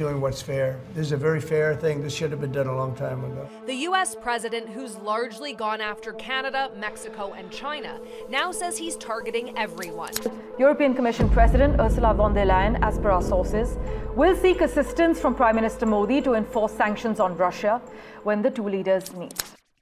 doing what's fair. This is a very fair thing. This should have been done a long time ago. The U.S. president, who's largely gone after Canada, Mexico, and China, now says he's targeting everyone. European Commission President Ursula von der Leyen, as per our sources, will seek assistance from Prime Minister Modi to enforce sanctions on Russia when the two leaders meet.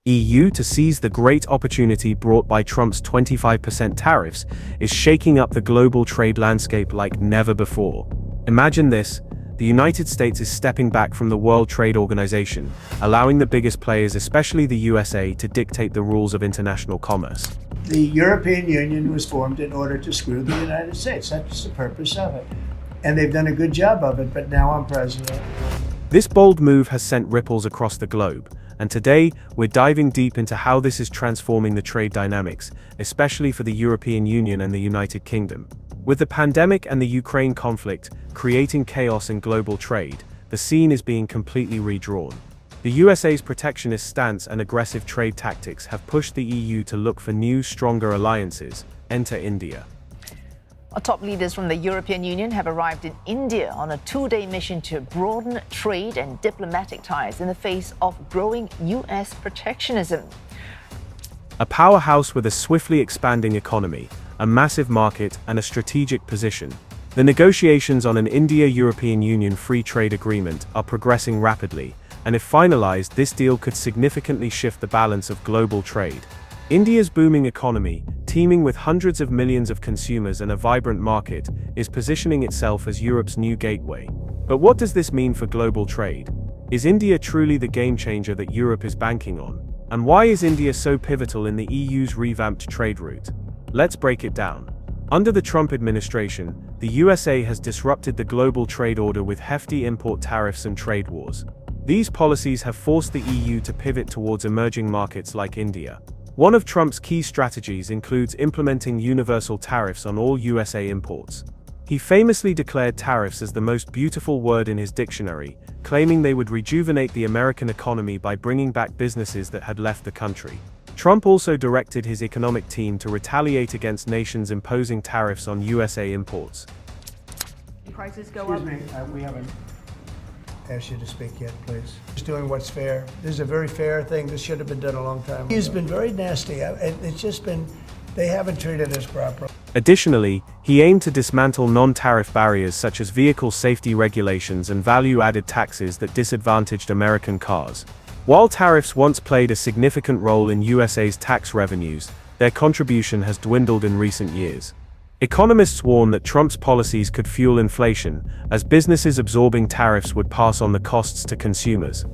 EU to seize the great opportunity brought by Trump's 25% tariffs is shaking up the global trade landscape like never before. Imagine this. The United States is stepping back from the World Trade Organization, allowing the biggest players, especially the USA, to dictate the rules of international commerce. The European Union was formed in order to screw the United States. That's the purpose of it. And they've done a good job of it, but now I'm president. This bold move has sent ripples across the globe, and today we're diving deep into how this is transforming the trade dynamics, especially for the European Union and the United Kingdom. With the pandemic and the Ukraine conflict creating chaos in global trade, the scene is being completely redrawn. The USA's protectionist stance and aggressive trade tactics have pushed the EU to look for new, stronger alliances. Enter India. Our top leaders from the European Union have arrived in India on a two-day mission to broaden trade and diplomatic ties in the face of growing US protectionism. A powerhouse with a swiftly expanding economy, a massive market, and a strategic position, the negotiations on an India-European Union free trade agreement are progressing rapidly, and if finalized, this deal could significantly shift the balance of global trade. India's booming economy, teeming with hundreds of millions of consumers and a vibrant market, is positioning itself as Europe's new gateway. But what does this mean for global trade? Is India truly the game changer that Europe is banking on? And why is India so pivotal in the EU's revamped trade route? Let's break it down. Under the Trump administration, the USA has disrupted the global trade order with hefty import tariffs and trade wars. These policies have forced the EU to pivot towards emerging markets like India. One of Trump's key strategies includes implementing universal tariffs on all USA imports. He famously declared tariffs as the most beautiful word in his dictionary, claiming they would rejuvenate the American economy by bringing back businesses that had left the country. Trump also directed his economic team to retaliate against nations imposing tariffs on USA imports. Prices go up. Excuse me, we haven't asked you to speak yet, please. Just doing what's fair. This is a very fair thing. This should have been done a long time ago. He's been very nasty. It's just been, they haven't treated us properly. Additionally, he aimed to dismantle non-tariff barriers such as vehicle safety regulations and value-added taxes that disadvantaged American cars. While tariffs once played a significant role in USA's tax revenues, their contribution has dwindled in recent years. Economists warn that Trump's policies could fuel inflation, as businesses absorbing tariffs would pass on the costs to consumers.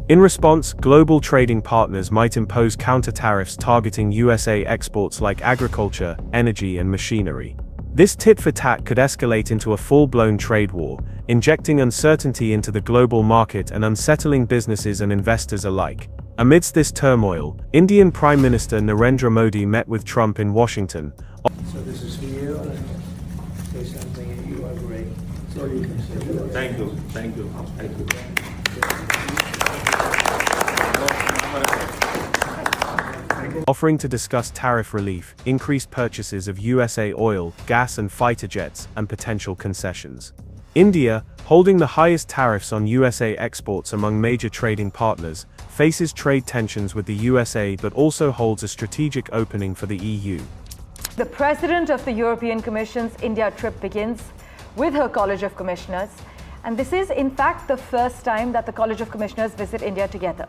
In response, global trading partners might impose counter-tariffs targeting USA exports like agriculture, energy, and machinery. This tit-for-tat could escalate into a full-blown trade war, injecting uncertainty into the global market and unsettling businesses and investors alike. Amidst this turmoil, Indian Prime Minister Narendra Modi met with Trump in Washington. So this is for you, and say something, and you are great. So you can say. Thank you, thank you, thank you. Offering to discuss tariff relief, increased purchases of USA oil, gas and fighter jets, and potential concessions. India, holding the highest tariffs on USA exports among major trading partners, faces trade tensions with the USA but also holds a strategic opening for the EU. The President of the European Commission's India trip begins with her College of Commissioners, and this is in fact the first time that the College of Commissioners visit India together.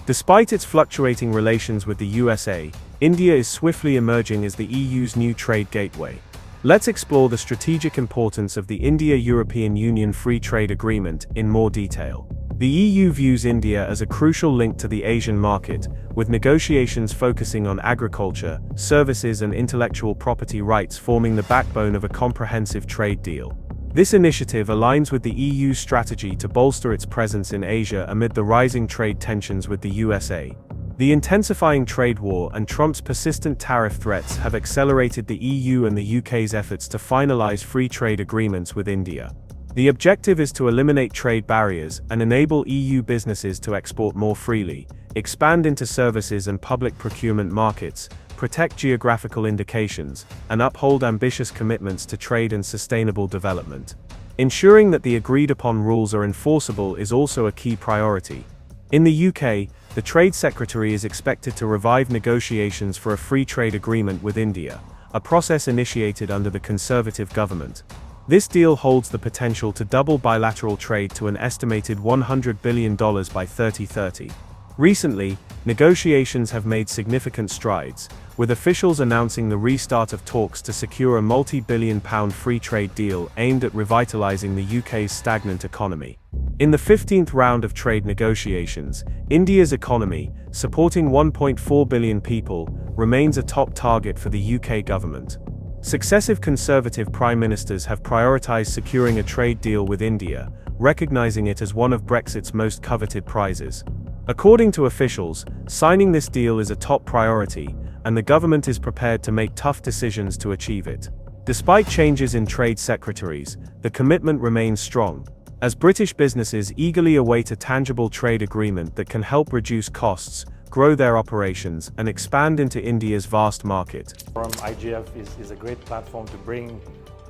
Despite its fluctuating relations with the USA, India is swiftly emerging as the EU's new trade gateway. Let's explore the strategic importance of the India-European Union Free Trade Agreement in more detail. The EU views India as a crucial link to the Asian market, with negotiations focusing on agriculture, services and intellectual property rights forming the backbone of a comprehensive trade deal. This initiative aligns with the EU's strategy to bolster its presence in Asia amid the rising trade tensions with the USA. The intensifying trade war and Trump's persistent tariff threats have accelerated the EU and the UK's efforts to finalize free trade agreements with India. The objective is to eliminate trade barriers and enable EU businesses to export more freely, expand into services and public procurement markets, protect geographical indications, and uphold ambitious commitments to trade and sustainable development. Ensuring that the agreed-upon rules are enforceable is also a key priority. In the UK, the Trade Secretary is expected to revive negotiations for a free trade agreement with India, a process initiated under the Conservative government. This deal holds the potential to double bilateral trade to an estimated $100 billion by 2030. Recently, negotiations have made significant strides, with officials announcing the restart of talks to secure a multi-billion-pound free trade deal aimed at revitalizing the UK's stagnant economy. In the 15th round of trade negotiations, India's economy, supporting 1.4 billion people, remains a top target for the UK government. Successive Conservative prime ministers have prioritized securing a trade deal with India, recognizing it as one of Brexit's most coveted prizes. According to officials, signing this deal is a top priority, and the government is prepared to make tough decisions to achieve it. Despite changes in trade secretaries, the commitment remains strong, as British businesses eagerly await a tangible trade agreement that can help reduce costs, grow their operations, and expand into India's vast market. Forum IGF is a great platform to bring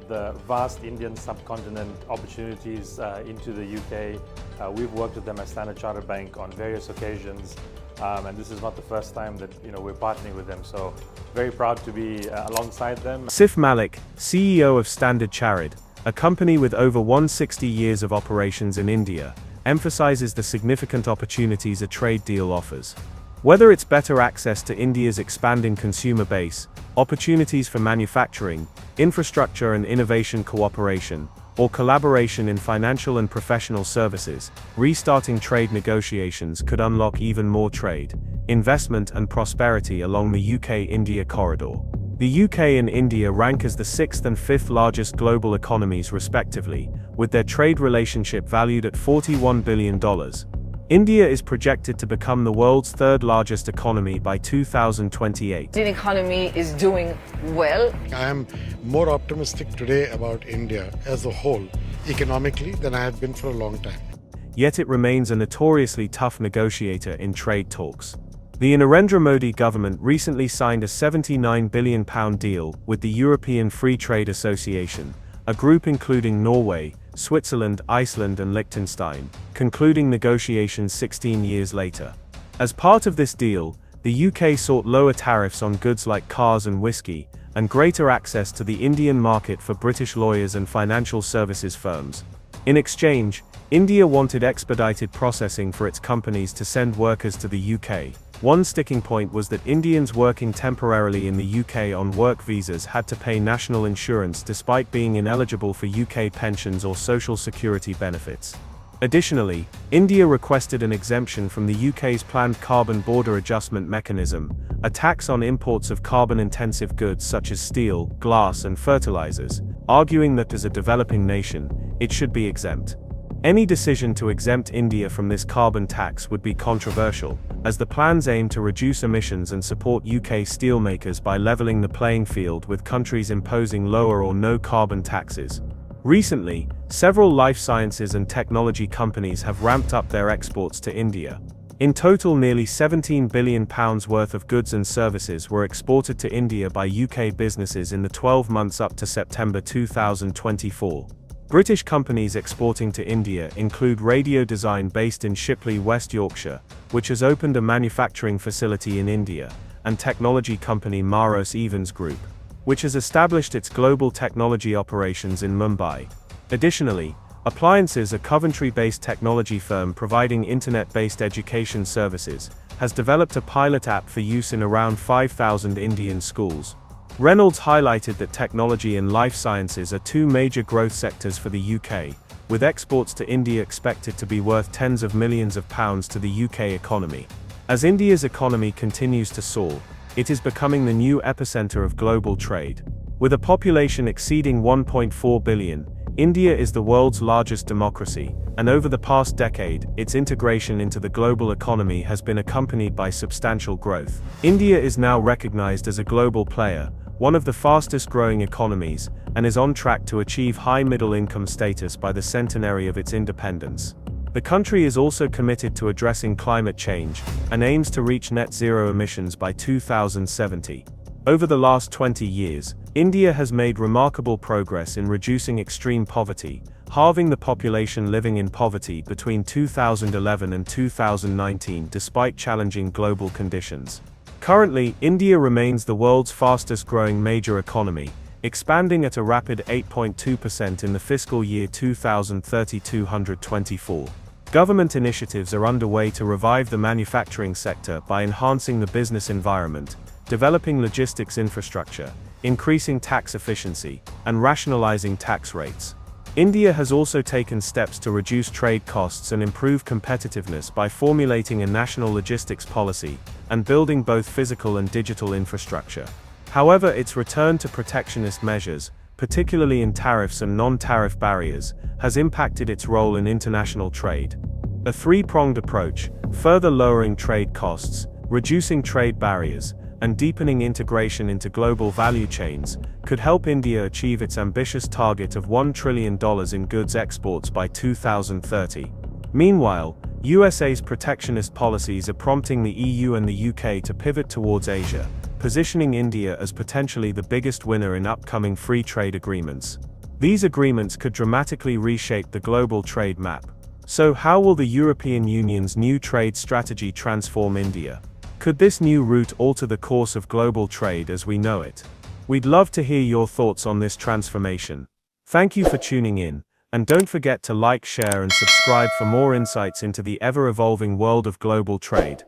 the vast Indian subcontinent opportunities into the UK. We've worked with them as Standard Chartered Bank on various occasions, and this is not the first time that we're partnering with them. So very proud to be alongside them. Sif Malik, CEO of Standard Chartered, a company with over 160 years of operations in India, emphasizes the significant opportunities a trade deal offers. Whether it's better access to India's expanding consumer base, opportunities for manufacturing, infrastructure and innovation cooperation, or collaboration in financial and professional services, restarting trade negotiations could unlock even more trade, investment and prosperity along the UK-India corridor. The UK and India rank as the 6th and 5th largest global economies respectively, with their trade relationship valued at $41 billion. India is projected to become the world's third largest economy by 2028. The economy is doing well. I am more optimistic today about India as a whole, economically, than I have been for a long time. Yet it remains a notoriously tough negotiator in trade talks. The Narendra Modi government recently signed a £79 billion deal with the European Free Trade Association, a group including Norway, Switzerland, Iceland and Liechtenstein, concluding negotiations 16 years later. As part of this deal, the UK sought lower tariffs on goods like cars and whiskey, and greater access to the Indian market for British lawyers and financial services firms. In exchange, India wanted expedited processing for its companies to send workers to the UK. One sticking point was that Indians working temporarily in the UK on work visas had to pay national insurance despite being ineligible for UK pensions or social security benefits. Additionally, India requested an exemption from the UK's planned carbon border adjustment mechanism, a tax on imports of carbon-intensive goods such as steel, glass and fertilizers, arguing that as a developing nation, it should be exempt. Any decision to exempt India from this carbon tax would be controversial, as the plans aim to reduce emissions and support UK steelmakers by leveling the playing field with countries imposing lower or no carbon taxes. Recently, several life sciences and technology companies have ramped up their exports to India. In total, nearly £17 billion worth of goods and services were exported to India by UK businesses in the 12 months up to September 2024. British companies exporting to India include Radio Design based in Shipley, West Yorkshire, which has opened a manufacturing facility in India, and technology company Maros Evans Group, which has established its global technology operations in Mumbai. Additionally, Appliances, a Coventry-based technology firm providing internet-based education services, has developed a pilot app for use in around 5,000 Indian schools. Reynolds highlighted that technology and life sciences are two major growth sectors for the UK, with exports to India expected to be worth tens of millions of pounds to the UK economy. As India's economy continues to soar, it is becoming the new epicenter of global trade. With a population exceeding 1.4 billion, India is the world's largest democracy, and over the past decade, its integration into the global economy has been accompanied by substantial growth. India is now recognized as a global player, one of the fastest growing economies, and is on track to achieve high middle-income status by the centenary of its independence. The country is also committed to addressing climate change, and aims to reach net zero emissions by 2070. Over the last 20 years, India has made remarkable progress in reducing extreme poverty, halving the population living in poverty between 2011 and 2019 despite challenging global conditions. Currently, India remains the world's fastest-growing major economy, expanding at a rapid 8.2% in the fiscal year 2030-2024. Government initiatives are underway to revive the manufacturing sector by enhancing the business environment, developing logistics infrastructure, increasing tax efficiency, and rationalizing tax rates. India has also taken steps to reduce trade costs and improve competitiveness by formulating a national logistics policy and building both physical and digital infrastructure. However, its return to protectionist measures, particularly in tariffs and non-tariff barriers, has impacted its role in international trade. A three-pronged approach, further lowering trade costs, reducing trade barriers, and deepening integration into global value chains, could help India achieve its ambitious target of $1 trillion in goods exports by 2030. Meanwhile, USA's protectionist policies are prompting the EU and the UK to pivot towards Asia, positioning India as potentially the biggest winner in upcoming free trade agreements. These agreements could dramatically reshape the global trade map. So how will the European Union's new trade strategy transform India? Could this new route alter the course of global trade as we know it? We'd love to hear your thoughts on this transformation. Thank you for tuning in, and don't forget to like, share, and subscribe for more insights into the ever-evolving world of global trade.